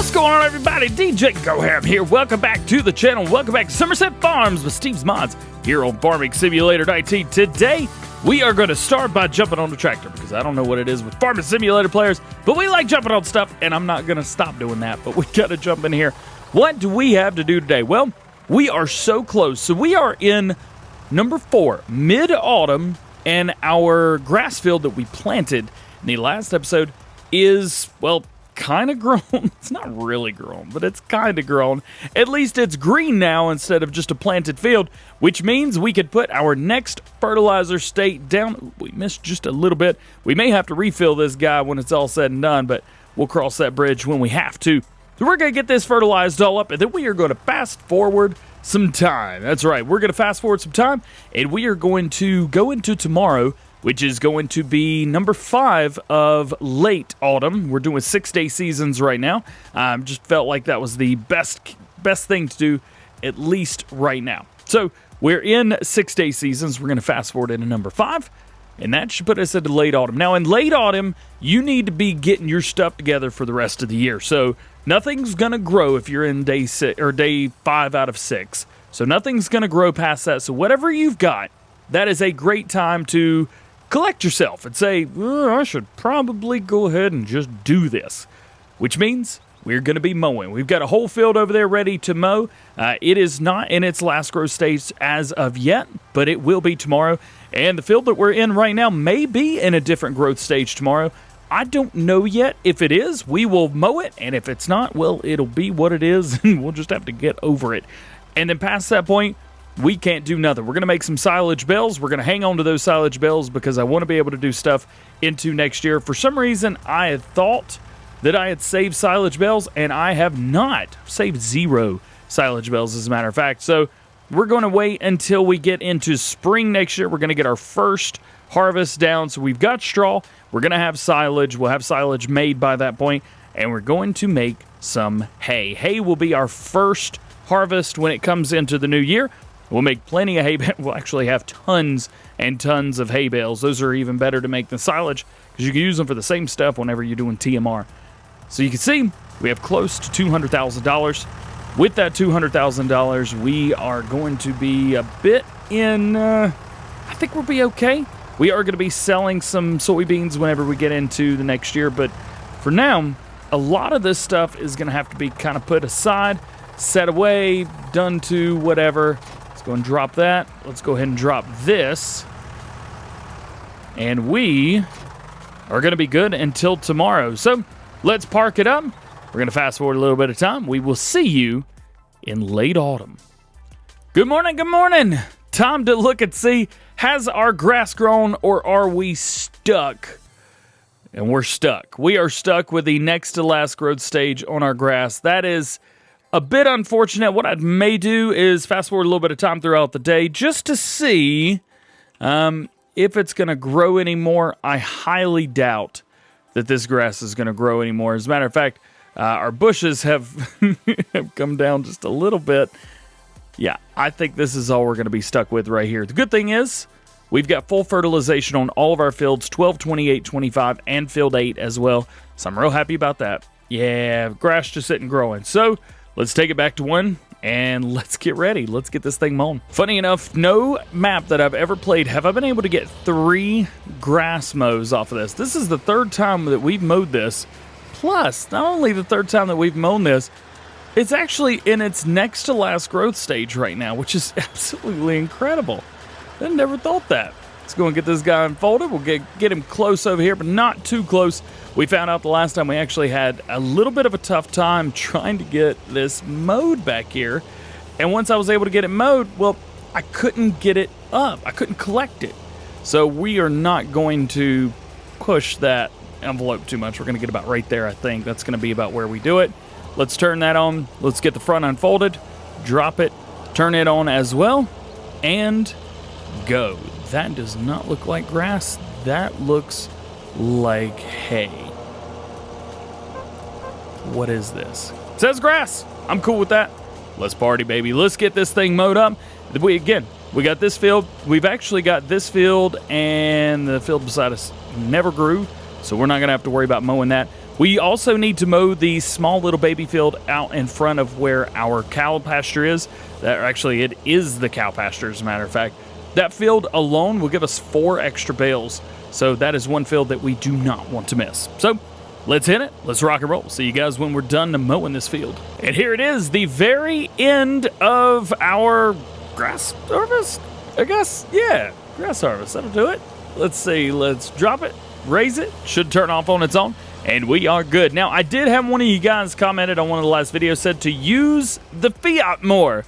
What's going on, everybody? DjGoHam here. Welcome back to the channel. Welcome back to Somerset Farms with Steve's Mods here on Farming Simulator 19. Today, we are going to start by jumping on the tractor because I don't know what it is with Farming Simulator players, but we like jumping on stuff, and I'm not going to stop doing that, but we got to jump in here. What do we have to do today? Well, we are so close. So we are in number 4, mid-autumn, and our grass field that we planted in the last episode is, well, kind of grown. It's not really grown, but it's kind of grown. At least it's green now instead of just a planted field, which means we could put our next fertilizer state down. We missed just a little bit. We may have to refill this guy when it's all said and done, but we'll cross that bridge when we have to. So we're going to get this fertilized all up, and then we are going to fast forward some time. That's right. We're going to fast forward some time, and we are going to go into tomorrow, which is going to be number 5 of late autumn. We're doing 6-day seasons right now. Just felt like that was the best thing to do, at least right now. So we're in 6-day seasons. We're going to fast forward into number 5, and that should put us into late autumn. Now, in late autumn, you need to be getting your stuff together for the rest of the year. So nothing's going to grow if you're in day 6 or day 5 out of 6. So nothing's going to grow past that. So whatever you've got, that is a great time to collect yourself and say, I should probably go ahead and just do this, which means we're going to be mowing. We've got a whole field over there ready to mow. It is not in its last growth stage as of yet, but it will be tomorrow. And the field that we're in right now may be in a different growth stage tomorrow. I don't know yet. If it is, we will mow it. And if it's not, well, it'll be what it is, and we'll just have to get over it. And then past that point, we can't do nothing. We're going to make some silage bales. We're going to hang on to those silage bales because I want to be able to do stuff into next year. For some reason, I had thought that I had saved silage bales, and I have not. Saved 0 silage bales, as a matter of fact. So we're going to wait until we get into spring next year. We're going to get our first harvest down. So we've got straw. We're going to have silage. We'll have silage made by that point, and we're going to make some hay. Hay will be our first harvest when it comes into the new year. We'll make plenty of hay. We'll actually have tons and tons of hay bales. Those are even better to make than silage because you can use them for the same stuff whenever you're doing TMR. So you can see we have close to $200,000. With that $200,000, we are going to be a bit in, I think we'll be okay. We are going to be selling some soybeans whenever we get into the next year. But for now, a lot of this stuff is going to have to be kind of put aside, set away, done to whatever. Let's go and drop that. Let's go ahead and drop this. And we are going to be good until tomorrow. So let's park it up. We're going to fast forward a little bit of time. We will see you in late autumn. Good morning, good morning. Time to look and see, has our grass grown or are we stuck? And we're stuck. We are stuck with the next to last growth stage on our grass. That is a bit unfortunate. What I may do is fast forward a little bit of time throughout the day just to see if it's going to grow anymore. I highly doubt that this grass is going to grow anymore. As a matter of fact, our bushes have, have come down just a little bit. Yeah, I think this is all we're going to be stuck with right here. The good thing is we've got full fertilization on all of our fields, 12, 28, 25, and field 8 as well. So I'm real happy about that. Yeah, grass just sitting growing. So let's take it back to 1, and let's get ready. Let's get this thing mown. Funny enough, no map that I've ever played have I been able to get 3 grass mows off of this. This is the 3rd time that we've mowed this. Plus, not only the 3rd time that we've mown this, it's actually in its next to last growth stage right now, which is absolutely incredible. I never thought that. Let's go and get this guy unfolded. We'll get him close over here, but not too close. We found out the last time we actually had a little bit of a tough time trying to get this mowed back here. And once I was able to get it mowed, well, I couldn't get it up. I couldn't collect it. So we are not going to push that envelope too much. We're going to get about right there, I think. That's going to be about where we do it. Let's turn that on. Let's get the front unfolded, drop it, turn it on as well, and go. That does not look like grass. That looks like hay. What is this? It says grass. I'm cool with that. Let's party, baby. Let's get this thing mowed up. We got this field. We've actually got this field, and the field beside us never grew, so we're not going to have to worry about mowing that. We also need to mow the small little baby field out in front of where our cow pasture is. That actually, it is the cow pasture, as a matter of fact. That field alone will give us 4 extra bales. So that is one field that we do not want to miss. So let's hit it. Let's rock and roll. See you guys when we're done mowing this field. And here it is, the very end of our grass harvest, I guess. Yeah, grass harvest. That'll do it. Let's see. Let's drop it, raise it. Should turn off on its own. And we are good. Now, I did have one of you guys commented on one of the last videos, said to use the Fiat more.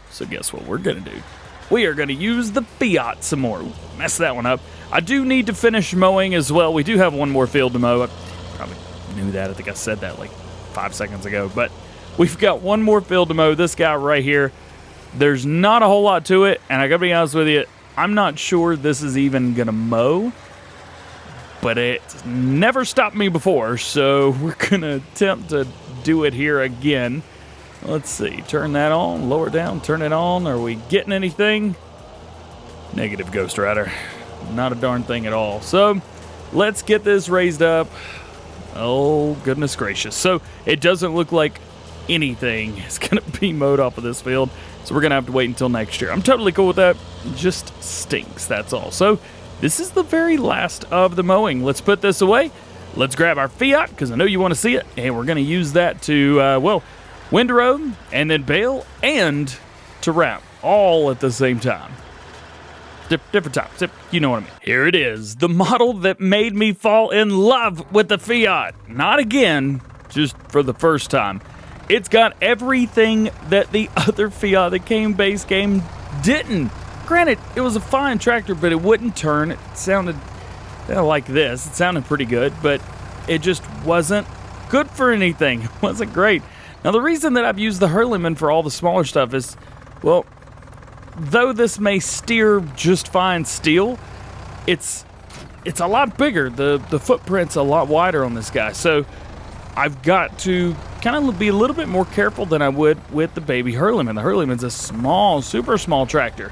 So guess what we're going to do? We are going to use the Fiat some more. Ooh, mess that one up. I do need to finish mowing as well. We do have one more field to mow. I probably knew that. I think I said that like 5 seconds ago. But we've got one more field to mow. This guy right here. There's not a whole lot to it. And I got to be honest with you, I'm not sure this is even going to mow. But it's never stopped me before, so we're going to attempt to do it here again. Let's see. Turn that on, lower it down, turn it on. Are we getting anything? Negative, Ghost Rider. Not a darn thing at all. So let's get this raised up. Oh, goodness gracious. So it doesn't look like anything is going to be mowed off of this field, so we're going to have to wait until next year. I'm totally cool with that. It just stinks, that's all. So this is the very last of the mowing. Let's put this away. Let's grab our Fiat, because I know you want to see it. And we're going to use that to, well, windrow, and then bale, and to wrap, all at the same time. Different times. You know what I mean. Here it is, the model that made me fall in love with the Fiat. Not again, just for the first time. It's got everything that the other Fiat that came base game didn't. Granted, it was a fine tractor, but it wouldn't turn. It sounded like this. It sounded pretty good, but it just wasn't good for anything. It wasn't great. Now, the reason that I've used the Hurleyman for all the smaller stuff is, well, though this may steer just fine steel, it's a lot bigger. The footprint's a lot wider on this guy. So I've got to kind of be a little bit more careful than I would with the baby Hurleyman. The Hurleyman's a small, super small tractor.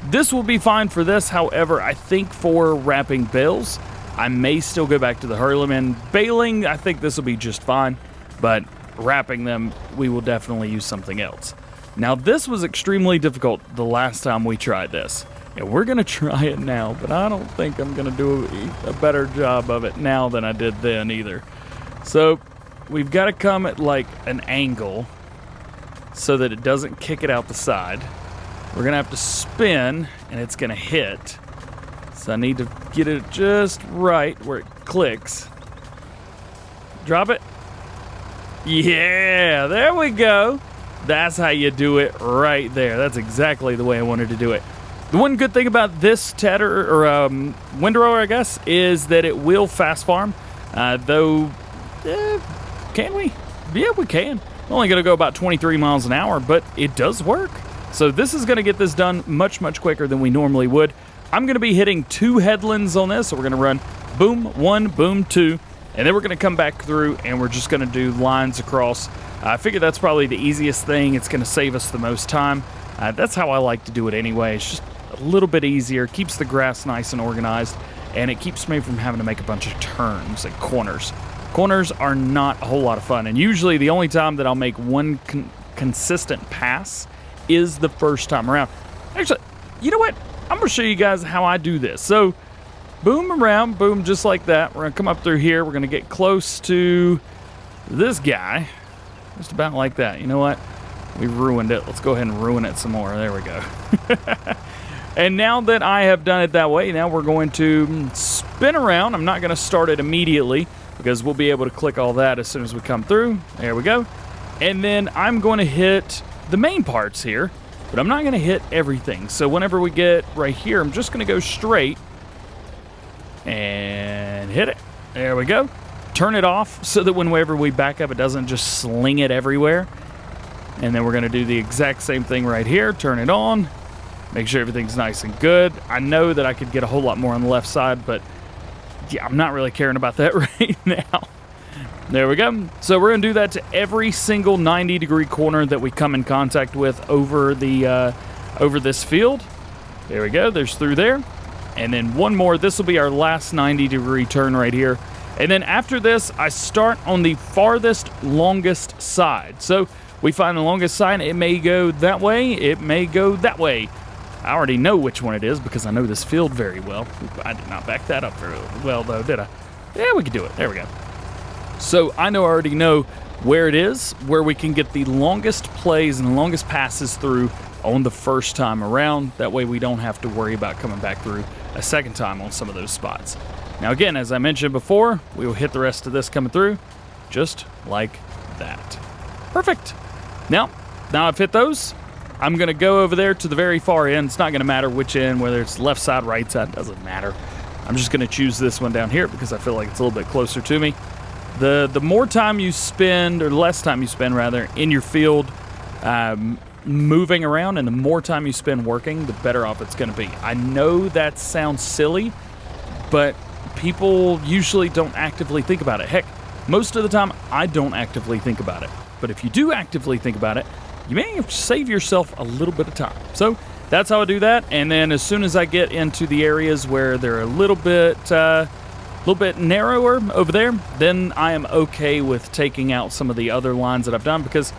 This will be fine for this. However, I think for wrapping bales, I may still go back to the Hurleyman. Baling, I think this will be just fine. But wrapping them, we will definitely use something else. Now, this was extremely difficult the last time we tried this. And we're going to try it now, but I don't think I'm going to do a better job of it now than I did then either. So we've got to come at like an angle so that it doesn't kick it out the side. We're going to have to spin, and it's going to hit. So I need to get it just right where it clicks. Drop it. Yeah, there we go. That's how you do it right there. That's exactly the way I wanted to do it. The one good thing about this windrower, I guess, is that it will fast farm. Though, can we? Yeah, we can. We're only going to go about 23 miles an hour, but it does work. So this is going to get this done much, much quicker than we normally would. I'm going to be hitting 2 headlands on this. So we're going to run boom 1, boom 2, and then we're going to come back through and we're just going to do lines across. I figure that's probably the easiest thing. It's going to save us the most time. That's how I like to do it anyway. It's just a little bit easier, keeps the grass nice and organized, and it keeps me from having to make a bunch of turns and corners. Corners are not a whole lot of fun, and usually the only time that I'll make one consistent pass is the first time around. Actually, you know what? I'm going to show you guys how I do this. So, boom around, boom, just like that. We're going to come up through here. We're going to get close to this guy. Just about like that. You know what? We ruined it. Let's go ahead and ruin it some more. There we go. And now that I have done it that way, now we're going to spin around. I'm not going to start it immediately because we'll be able to click all that as soon as we come through. There we go. And then I'm going to hit the main parts here, but I'm not going to hit everything. So whenever we get right here, I'm just going to go straight and hit it. There we go. Turn it off so that whenever we back up, it doesn't just sling it everywhere. And then we're going to do the exact same thing right here. Turn it on. Make sure everything's nice and good. I know that I could get a whole lot more on the left side, but yeah, I'm not really caring about that right now. There we go. So we're going to do that to every single 90-degree corner that we come in contact with over the over this field. There we go. There's through there. And then one more. This will be our last 90-degree turn right here. And then after this, I start on the farthest, longest side. So we find the longest side. It may go that way. It may go that way. I already know which one it is because I know this field very well. I did not back that up very well, though, did I? Yeah, we could do it. There we go. So I already know where it is, where we can get the longest plays and the longest passes through on the first time around. That way we don't have to worry about coming back through a second time on some of those spots. Now again, as I mentioned before, we will hit the rest of this coming through just like that. Perfect. Now I've hit those. I'm going to go over there to the very far end. It's not going to matter which end, whether it's left side, right side, doesn't matter. I'm just going to choose this one down here because I feel like it's a little bit closer to me. The more time you spend, or less time you spend rather, in your field moving around, and the more time you spend working, the better off it's going to be. I know that sounds silly, but people usually don't actively think about it. Heck, most of the time I don't actively think about it. But if you do actively think about it, you may save yourself a little bit of time. So that's how I do that. And then as soon as I get into the areas where they're a little bit narrower over there, then I am okay with taking out some of the other lines that I've done, because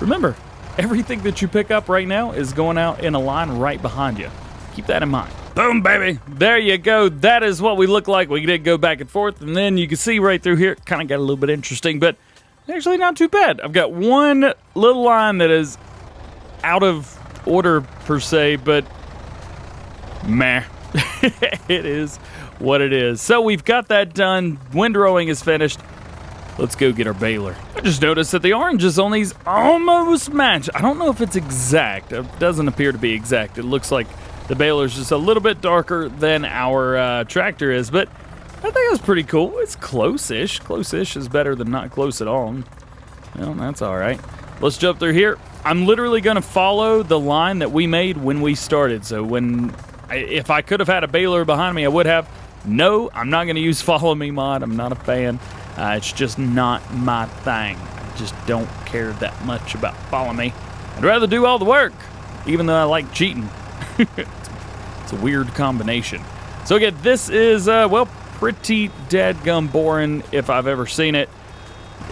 remember, everything that you pick up right now is going out in a line right behind you. Keep that in mind. Boom, baby. There you go. That is what we look like. We did go back and forth, and then you can see right through here, it kind of got a little bit interesting, but actually not too bad. I've got one little line that is out of order per se, but meh. It is what it is. So we've got that done. Windrowing is finished. Let's go get our baler. I just noticed that the oranges on these almost match. I don't know if it's exact. It doesn't appear to be exact. It looks like the baler's just a little bit darker than our tractor is, but I think that's pretty cool. It's close-ish. Close-ish is better than not close at all. Well, that's all right. Let's jump through here. I'm literally going to follow the line that we made when we started. So if I could have had a baler behind me, I would have. No, I'm not going to use follow me mod. I'm not a fan. It's just not my thing. I just don't care that much about follow me. I'd rather do all the work, even though I like cheating. It's a weird combination. So again, this is, well, pretty dadgum boring if I've ever seen it.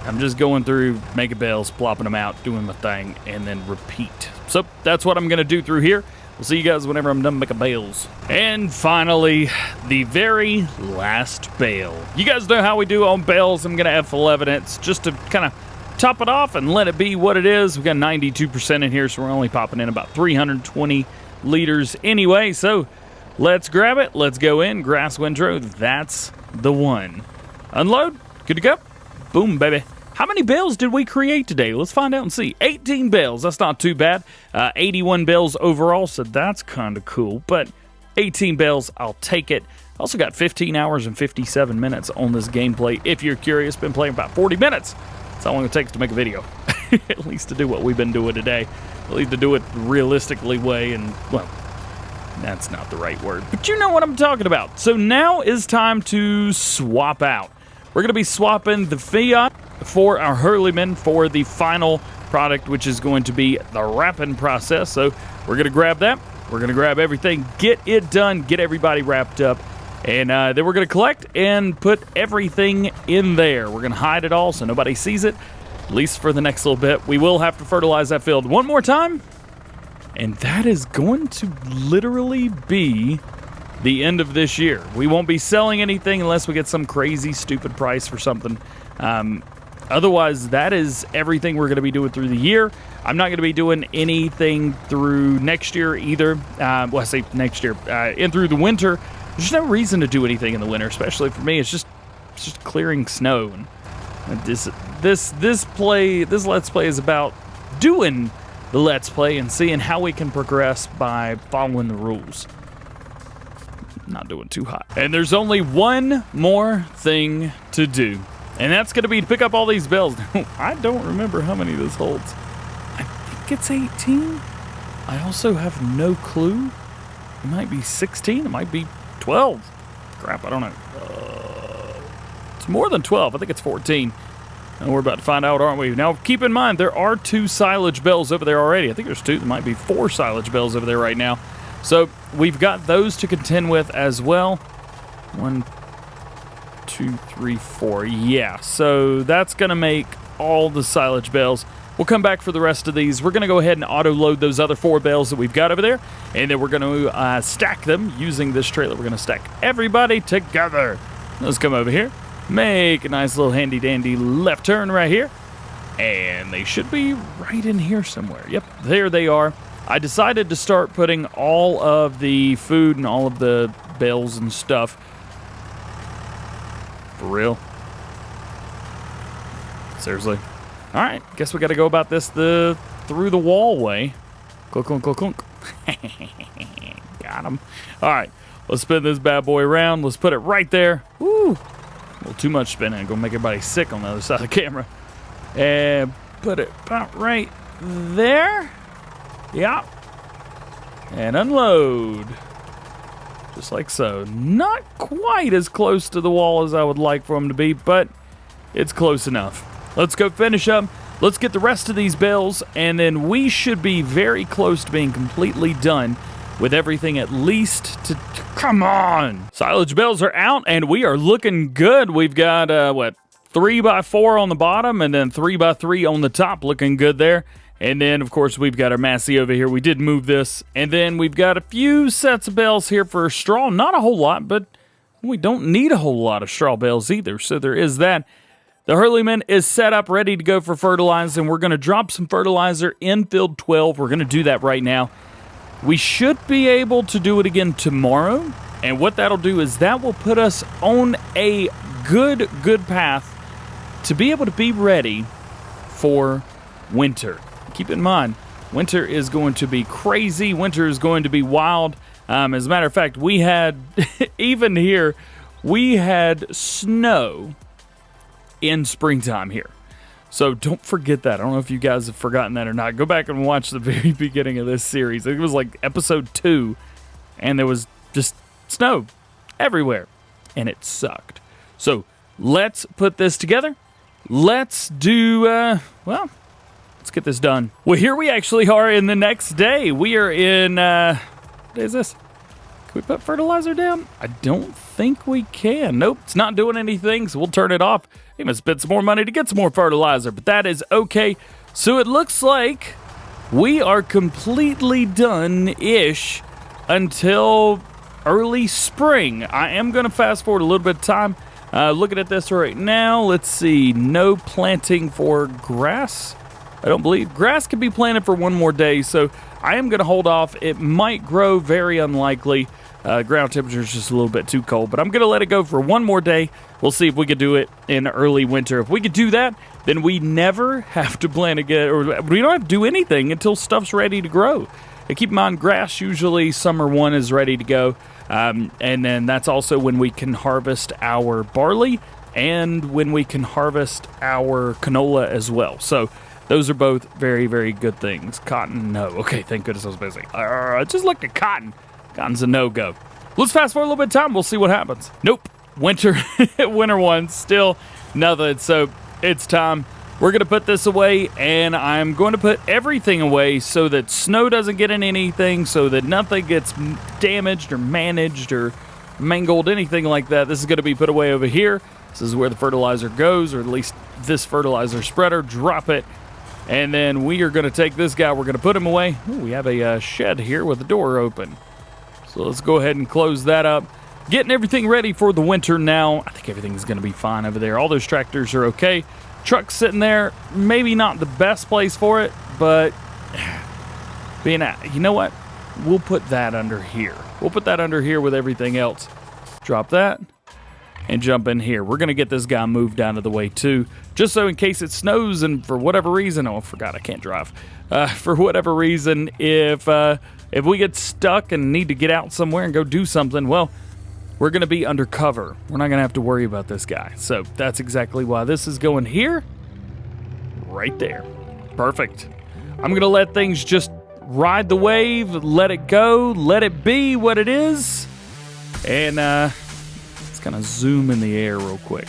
I'm just going through, making bales, plopping them out, doing my thing, and then repeat. So that's what I'm going to do through here. We'll see you guys whenever I'm done making bales. And finally, the very last bale. You guys know how we do on bales. I'm going to F11 it just to kind of top it off and let it be what it is. We've got 92% in here, so we're only popping in about 320 liters anyway. So let's grab it. Let's go in. Grass windrow. That's the one. Unload. Good to go. Boom, baby. How many bales did we create today? Let's find out and see. 18 bales. That's not too bad. 81 bales overall, so that's kind of cool. But 18 bales, I'll take it. Also got 15 hours and 57 minutes on this gameplay. If you're curious, been playing about 40 minutes. That's how long it takes to make a video. At least to do what we've been doing today. At least to do it realistically way, and, well, that's not the right word. But you know what I'm talking about. So now is time to swap out. We're going to be swapping the Fiat for our Hurleyman for the final product, which is going to be the wrapping process. So we're going to grab that. We're going to grab everything, get it done, get everybody wrapped up, and then we're going to collect and put everything in there. We're going to hide it all so nobody sees it, at least for the next little bit. We will have to fertilize that field one more time, and that is going to literally be the end of this year. We won't be selling anything unless we get some crazy, stupid price for something. Otherwise, that is everything we're going to be doing through the year. I'm not going to be doing anything through next year either. Well, I say next year. And through the winter, there's no reason to do anything in the winter, especially for me. It's just clearing snow. And this Let's Play is about doing the Let's Play and seeing how we can progress by following the rules. Not doing too hot. And there's only one more thing to do, and that's going to be to pick up all these bales. I don't remember how many this holds. I think it's 18. I also have no clue. It might be 16. It might be 12. Crap, I don't know. It's more than 12. I think it's 14. And we're about to find out, aren't we? Now, keep in mind, there are 2 silage bales over there already. I think there's 2. There might be 4 silage bales over there right now. So we've got those to contend with as well. 1, 2, 3, 4. Yeah, so that's going to make all the silage bales. We'll come back for the rest of these. We're going to go ahead and auto-load those other 4 bales that we've got over there, and then we're going to stack them using this trailer. We're going to stack everybody together. Let's come over here, make a nice little handy-dandy left turn right here, and they should be right in here somewhere. Yep, there they are. I decided to start putting all of the food and all of the bales and stuff. For real? Seriously? All right, guess we got to go about this through the wall way. Clunk, clunk, clunk, clunk. Got him. All right, let's spin this bad boy around. Let's put it right there. Woo! A little too much spinning. Gonna make everybody sick on the other side of the camera. And put it about right there. Yeah. And unload. Just like so. Not quite as close to the wall as I would like for them to be, but it's close enough. Let's go finish up. Let's get the rest of these bales, and then we should be very close to being completely done with everything, at least to... Come on! Silage bales are out, and we are looking good. We've got, 3x4 on the bottom, and then 3x3 on the top. Looking good there. And then, of course, we've got our Massey over here. We did move this. And then we've got a few sets of bales here for straw. Not a whole lot, but we don't need a whole lot of straw bales either. So there is that. The Hurleyman is set up, ready to go for fertilizer, and we're going to drop some fertilizer in field 12. We're going to do that right now. We should be able to do it again tomorrow. And what that'll do is that will put us on a good path to be able to be ready for winter. Keep in mind, winter is going to be crazy. Winter is going to be wild. As a matter of fact, we had, even here, we had snow in springtime here. So don't forget that. I don't know if you guys have forgotten that or not. Go back and watch the very beginning of this series. It was like episode 2, and there was just snow everywhere, and it sucked. So let's put this together. Let's do, let's get this done. Well, here we actually are in the next day. We are in, what day is this? Can we put fertilizer down? I don't think we can. Nope, it's not doing anything, so we'll turn it off. You must spend some more money to get some more fertilizer, but that is okay. So it looks like we are completely done-ish until early spring. I am going to fast forward a little bit of time. Looking at this right now, let's see. No planting for grass. I don't believe grass can be planted for one more day, so I am going to hold off. It might grow, very unlikely. Ground temperature is just a little bit too cold, but I'm going to let it go for one more day. We'll see if we can do it in early winter. If we could do that, then we never have to plant again, or we don't have to do anything until stuff's ready to grow. And keep in mind, grass usually summer 1 is ready to go, and then that's also when we can harvest our barley and when we can harvest our canola as well. So those are both very, very good things. Cotton, no. Okay, thank goodness I was busy. I just looked at cotton. Cotton's a no-go. Let's fast forward a little bit of time. We'll see what happens. Nope. Winter. Winter 1. Still nothing. So it's time. We're going to put this away, and I'm going to put everything away so that snow doesn't get in anything, so that nothing gets damaged or managed or mangled, anything like that. This is going to be put away over here. This is where the fertilizer goes, or at least this fertilizer spreader. Drop it. And then we are going to take this guy. We're going to put him away. Ooh, we have a shed here with the door open. So let's go ahead and close that up. Getting everything ready for the winter now. I think everything's going to be fine over there. All those tractors are okay. Truck's sitting there. Maybe not the best place for it, but you know what? We'll put that under here. We'll put that under here with everything else. Drop that and jump in here. We're going to get this guy moved out of the way too, just so in case it snows and for whatever reason, oh, I forgot I can't drive. For whatever reason, if we get stuck and need to get out somewhere and go do something, well, we're going to be undercover. We're not going to have to worry about this guy. So that's exactly why this is going here. Right there. Perfect. I'm going to let things just ride the wave, let it go, let it be what it is. And let's kind of zoom in the air real quick.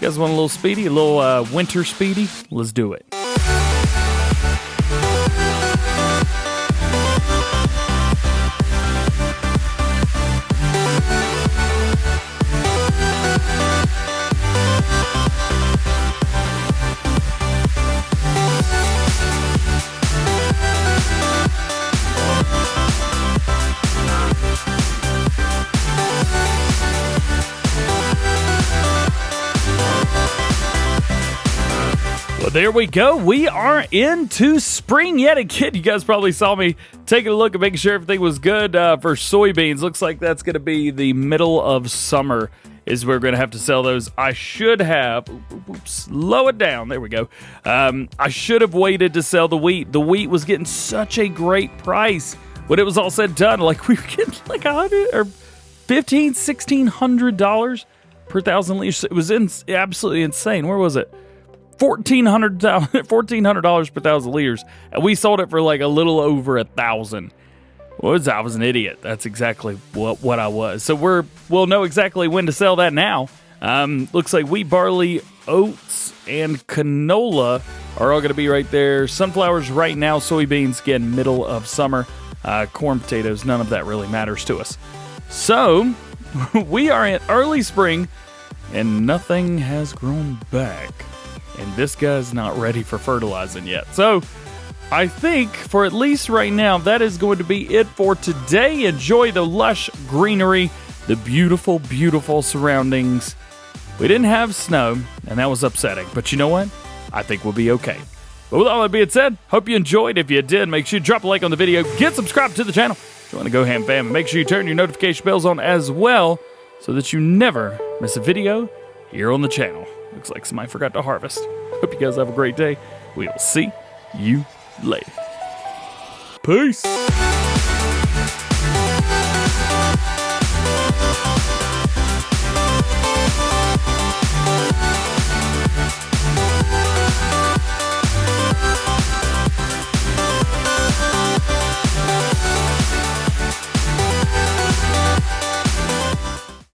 You guys want a little speedy, a little winter speedy? Let's do it. there we go. We are into spring yet again. You guys probably saw me taking a look and making sure everything was good for soybeans. Looks like that's going to be the middle of summer is we're going to have to sell those. I should have, slow it down. There we go. I should have waited to sell the wheat. The wheat was getting such a great price. When it was all said and done, like we were getting like $100 or $1,500, $1,600 per thousand liters. It was absolutely insane. Where was it? $1,400 per thousand liters, and we sold it for like a little over $1,000. I was an idiot. That's exactly what I was. So we'll know exactly when to sell that now. Looks like wheat, barley, oats, and canola are all going to be right there. Sunflowers right now, soybeans again, middle of summer. Corn, potatoes, none of that really matters to us. So we are in early spring, and nothing has grown back. And this guy's not ready for fertilizing yet. So I think for at least right now, that is going to be it for today. Enjoy the lush greenery, the beautiful, beautiful surroundings. We didn't have snow, and that was upsetting. But you know what? I think we'll be okay. But with all that being said, hope you enjoyed. If you did, make sure you drop a like on the video, get subscribed to the channel, join the GoHamFam, and make sure you turn your notification bells on as well so that you never miss a video here on the channel. Looks like somebody forgot to harvest. Hope you guys have a great day. We will see you later. Peace.